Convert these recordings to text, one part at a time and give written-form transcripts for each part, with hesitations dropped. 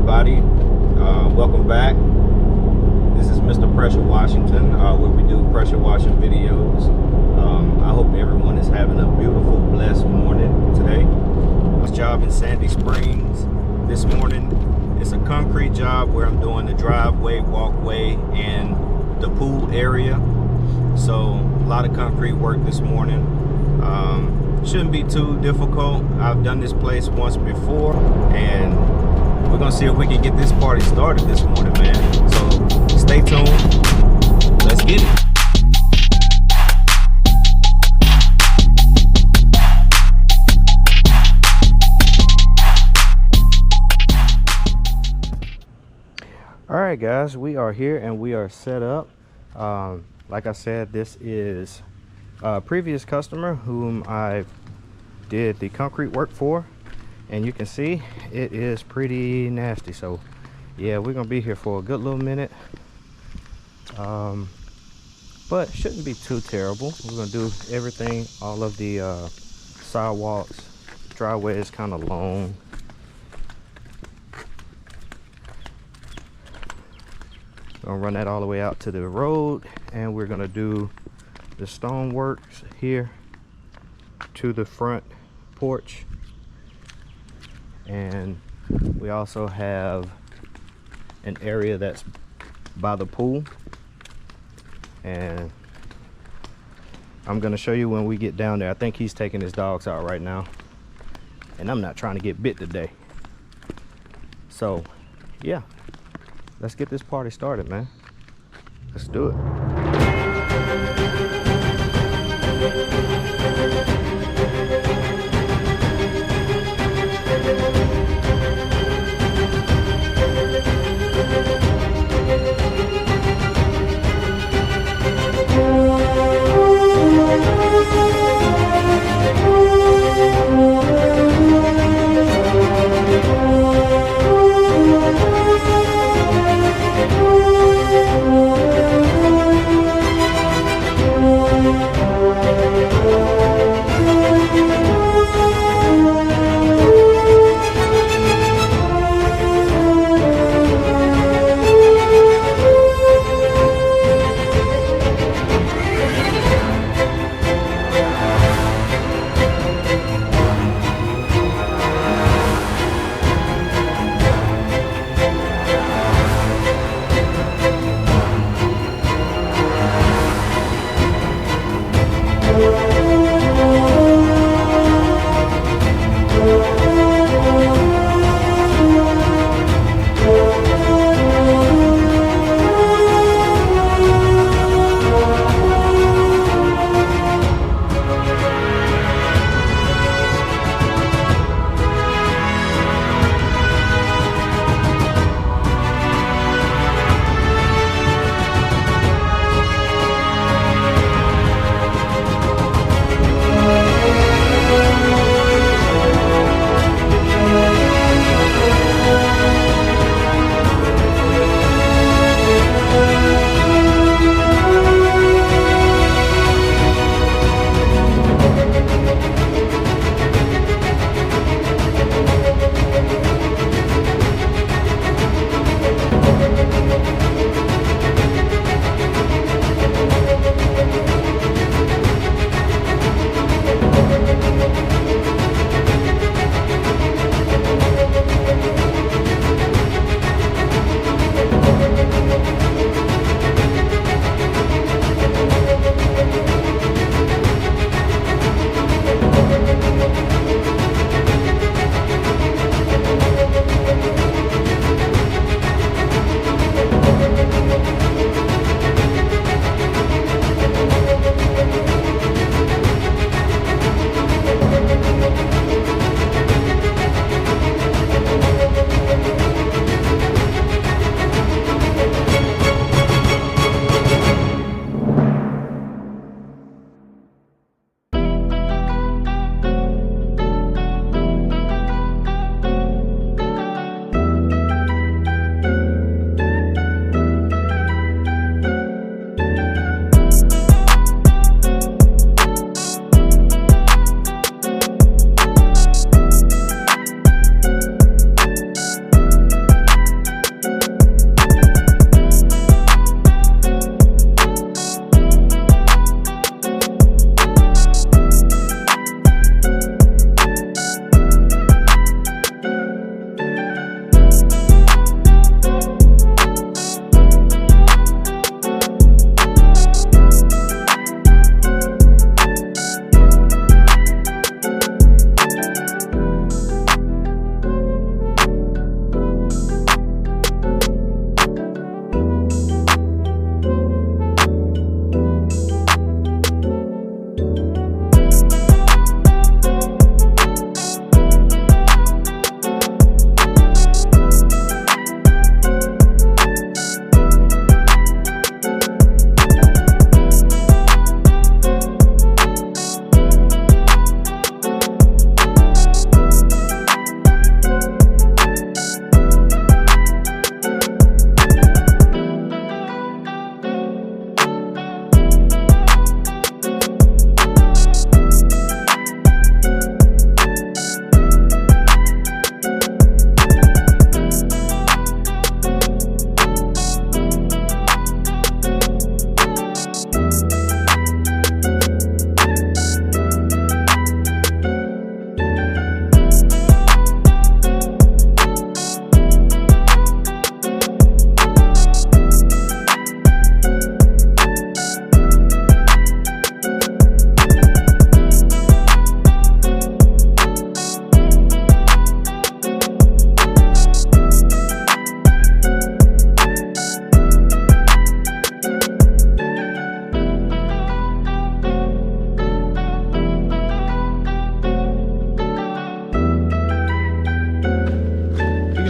everybody. Welcome back. This is Mr. Pressure Washington, where we do pressure washing videos. I hope everyone is having a beautiful, blessed morning today. This job in Sandy Springs this morning. It's a concrete job where I'm doing the driveway, walkway, and the pool area. So a lot of concrete work this morning. Shouldn't be too difficult. I've done this place once before, and we're gonna see if we can get this party started this morning, man. So stay tuned. Let's get it. All right, guys, we are here and we are set up. Like I said, this is a previous customer whom I did the concrete work for, and you can see it is pretty nasty. So yeah, we're gonna be here for a good little minute, but shouldn't be too terrible. We're gonna do everything, all of the sidewalks. Driveway is kind of long. Gonna run that all the way out to the road, and we're gonna do the stone works here to the front porch. And we also have an area that's by the pool, and I'm gonna show you when we get down there. I think he's taking his dogs out right now, and I'm not trying to get bit today. So yeah, let's get this party started, man. Let's do it.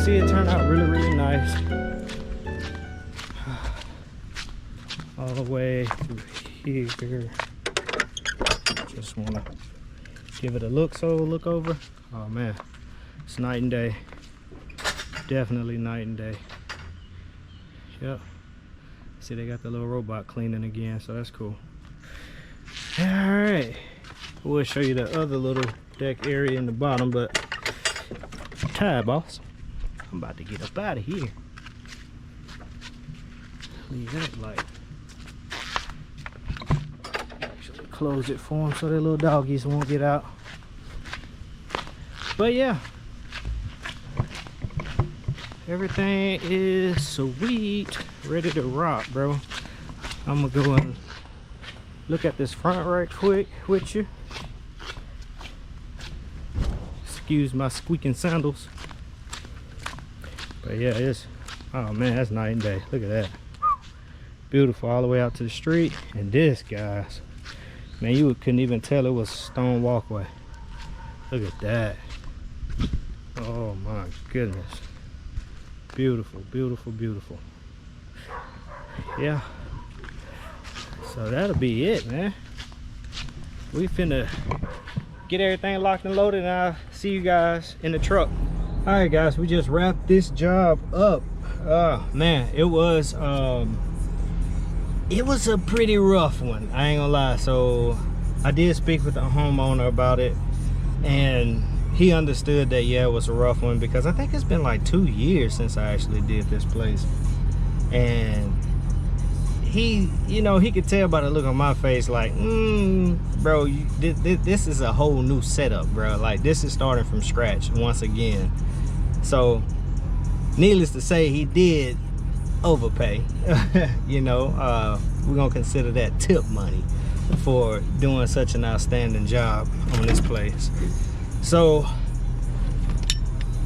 see it turned out really, really nice. All the way through here. Just want to give it a look over. Oh man, it's night and day. Definitely night and day. Yep. See, they got the little robot cleaning again, so that's cool. All right, we'll show you the other little deck area in the bottom, but tired, boss. I'm about to get up out of here. Leave that light. Actually close it for them so their little doggies won't get out. But yeah, everything is sweet, ready to rock, bro. I'm gonna go and look at this front right quick with you. Excuse my squeaking sandals. But yeah, it's, oh man, that's night and day. Look at that. Beautiful all the way out to the street. And this, guys, man, you couldn't even tell it was a stone walkway. Look at that. Oh my goodness. Beautiful, beautiful, beautiful. Yeah. So that'll be it, man. We finna get everything locked and loaded, and I'll see you guys in the truck. All right, guys, we just wrapped this job up. Man, it was a pretty rough one, I ain't gonna lie. So I did speak with the homeowner about it, and he understood that, yeah, it was a rough one, because I think it's been like 2 years since I actually did this place. And he, you know, he could tell by the look on my face, like, bro, this is a whole new setup, bro. Like, this is starting from scratch once again. So needless to say, he did overpay. You know, we're gonna consider that tip money for doing such an outstanding job on this place. So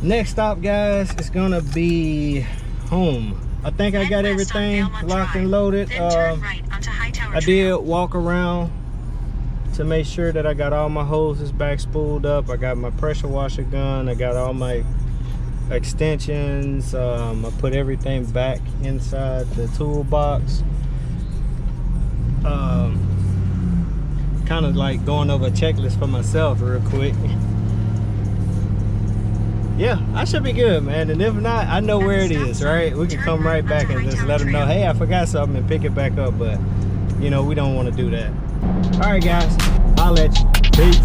next stop, guys, is gonna be home. I think I got everything locked and loaded. I did walk around to make sure that I got all my hoses back spooled up. I got my pressure washer gun. I got all my extensions. I put everything back inside the toolbox. Kind of like going over a checklist for myself real quick. Yeah, I should be good, man. And if not, I know where it is, right? We can come right back and just let them know, hey, I forgot something, and pick it back up. But you know, we don't want to do that. All right, guys, I'll let you. Peace.